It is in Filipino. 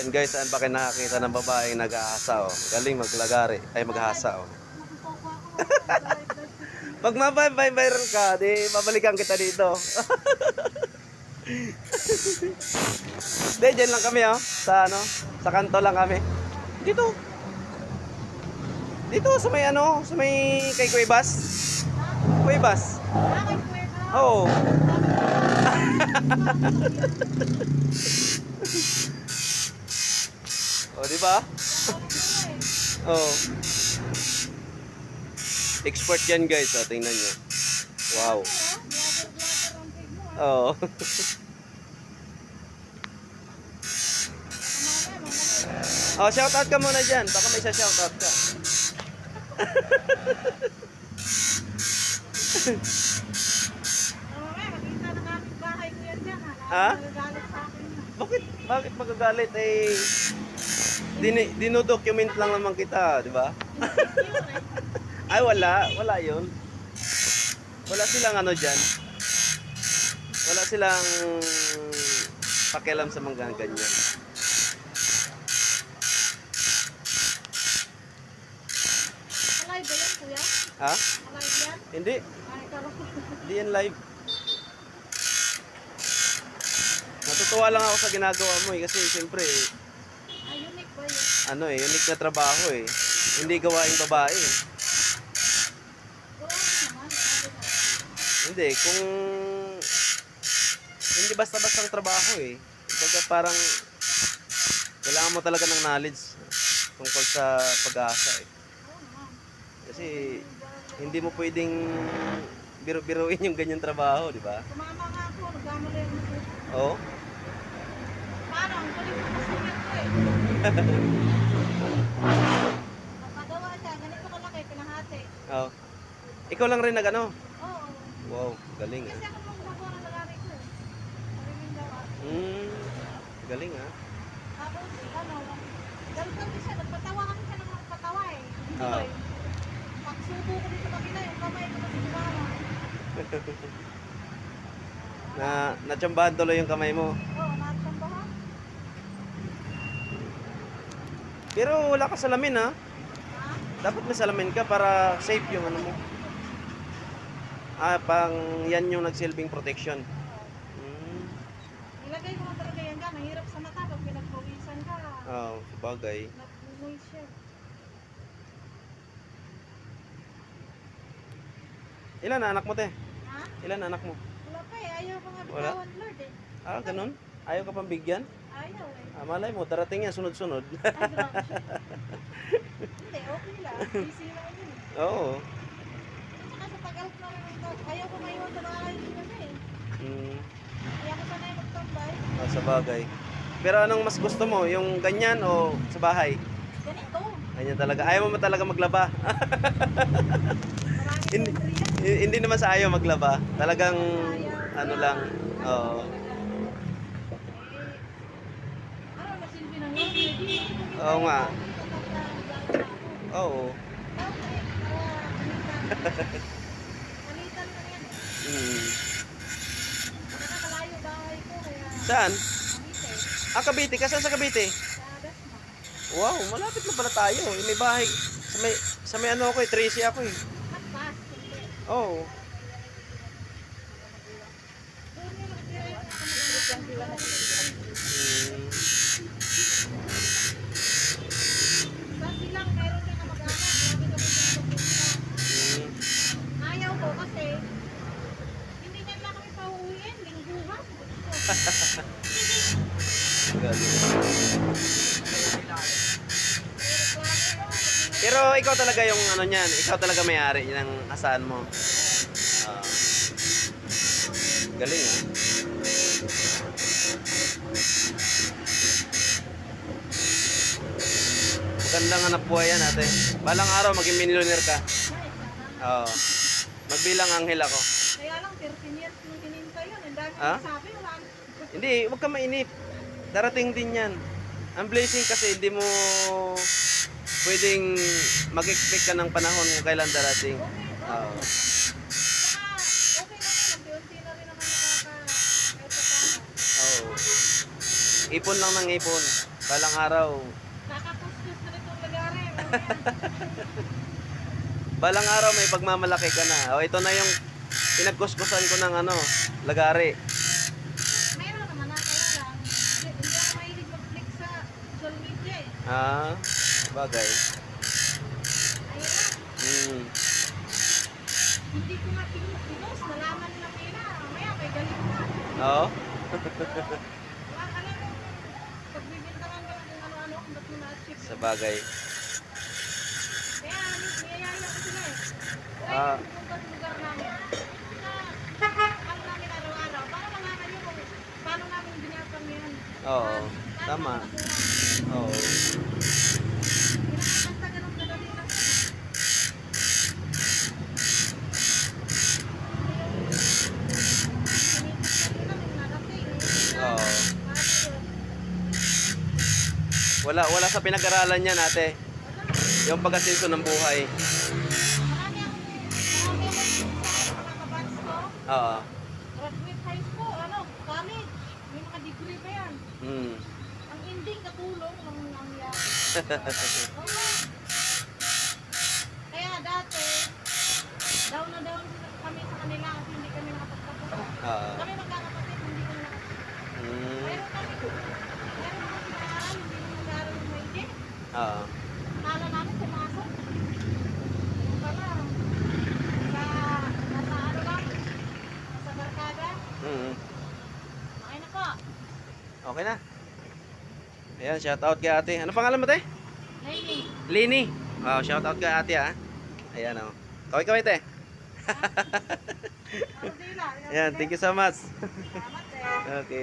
Yan guys, saan ba kayo nakakita ng babaeng nag-aasa oh? Galing maglagari, ay maghasa oh. Pag mabay-viral ka, di babalikan kita dito. Hindi, dyan lang kami oh. Sa ano, sa kanto lang kami. Dito. Dito sa may ano, sa may kay Cuevas. Cuevas. Oo. Oh, di ba? Oh. Expert yan guys, oh, tingnan niyo. Wow. Oh. Oh, shout out ka muna diyan. Baka may shout out ka. Ha? Bakit magagalit eh? Dinodocument lang naman kita, di ba? Ay, wala 'yun. Wala silang ano diyan. Wala silang pakialam sa mga ganyan. Live ba yan, kuya? Ha? Live yan? Hindi. Ay, karong. Hindi yan live. Natutuwa lang ako sa ginagawa mo kasi siyempre Ay, unique ba yun? ano unique na trabaho eh. Hindi gawaing babae. Oo naman, sabi na. Hindi, kung hindi basta-bastang trabaho eh. Kumbaga parang kailangan mo talaga ng knowledge tungkol sa pag-asa eh. Oo naman. Kasi hindi mo pwedeng biro-biruin yung ganyan trabaho, di ba? Sumama nga ako, nagkamali ako. Oo. Paano? Ang galing ko masingit ko eh. Napagawa siya, ganito kalaki, pinahati. Oh. Ikaw lang rin nagano. Oo. Wow, galing Kasi ah. ako nung gagawa ng lalaki ko eh. Mariming gawa. Galing ah. Tapos, ano, ganito siya, nagpatawa kami siya ng magpatawa eh. Hindi Ah. eh. Pagsubo ko dito kabila, yung kamay ko kasi gumama. Natsambahan tuloy yung kamay mo. Oo, natambahan. Pero wala ka salamin ha. Ha? Dapat may salamin ka para safe yung ano mo. Pang yan yung nagsilbing protection. Ilagay mo talaga yan ka, mahirap sa mata pag pinagpawisan ka. Sabagay. Nag-noise siya. Ilan na anak mo te? Ha? Ilan na anak mo? Wala pa eh, ayaw ko nga Wala? bitawan Lord eh. Ganun? Ayaw ka pang bigyan? Ayaw eh. Malay mo, darating yan sunod-sunod. Ay, grabe siya. Hindi, okay lang. Busy lang yun eh. Oo. Saka sa pag-out na rin ito, ayaw ko maiwan sa bahay din kasi eh. Ayaw ko sanay magtambay. Sabagay. Pero anong mas gusto mo? Yung ganyan o sa bahay? Ganito. Ganyan talaga. Ayaw mo talaga maglaba. Marami hindi, kong riyan. hindi naman sa ayaw maglaba. Talagang ano lang. Oo. Ano, nasilbi ng Lord? Hindi. Oo nga. Oo. Palitan lang yan eh. Nakakalayo bahay ko kaya Saan? Cavite. Cavite. Ka saan sa Cavite? Sa Dasma. Wow, malapit na pala tayo. May bahay. Sa may ano ako eh. Tracy ako eh. Pas, hindi. Oo. Doon yung nakatira ako mag-anak. Sa silang meron din na mag-anak. Lagi kami pinapagpunta. Ayaw ko kasi hindi na lang kami pauwiin. Lingguhan. Pero ikaw talaga yung ano niyan. Ikaw talaga may-ari ng asahan mo. Galing ah. Magandang hanap buhay yan ate. Balang araw maging millionaire ka. Oo. Magbilang anghel ako. Kaya lang 13 years nung hinintay yun. Ang dami Ha? sabi wala. Hindi, huwag ka mainip. Darating din yan. Ang blessing kasi hindi mo pwedeng mag-expect ka ng panahon kung kailan darating. Oo. Saka okay lang yun. Unti-unti na rin naman nakaka kahit pa paano. Oo. Ipon lang ng ipon Balang araw. Nakakuskus na rin itong lagari. Balang araw may pagmamalaki ka na. O ito na yung pinagkuskusan ko ng ano, lagari. Meron naman na kaya lang. Hindi ako mahilig mag-click sa social media eh. Ah, bagay. Ayun na. Hmm. Hindi ko nga pinost. Nalaman na nila. Mamaya may galit na. Oo. Wala ka lang yung pagbibintangan ka kung ano-ano kung ba't mo na-achieve. Sa bagay. Kaya niyayaya ko sila eh. Ah. Kaya pupunta sa lugar namin. Na ano namin araw-araw. Para malaman nyo kung paano namin binatang yan. Oo. Tama. Oo. Pinakakanta ganun kadali lang. Oo. Wala sa pinag-aralan yan, ate. Yung pag-asenso ng buhay. Marami akong mga kabats ko. Oo. Graduate high school, college. May mga degree pa yan. Hmm. Ang ending katulong ng nangyari. Oo. Kaya dati, down na down kami sa kanila kasi hindi kami nakapagtapos. Oo. Kami magkakapatid, hindi kami nakapagtapos. Hmm. Meron kami pinaaral, hindi kami nag-aaral ng maigi. Oo. Kala namin pumasok. Yung pala, nasa ano lang, nasa barkada. Hmm. Okay na po. Okay na. Ayan, shout out kay ate. Ano pangalan mo, te? Lainey. Lini. Wow, shout out kay ate, ha. Ayan, oh. Kaway, te. Ardila. Ayan, thank you so much. Salamat eh. Okay.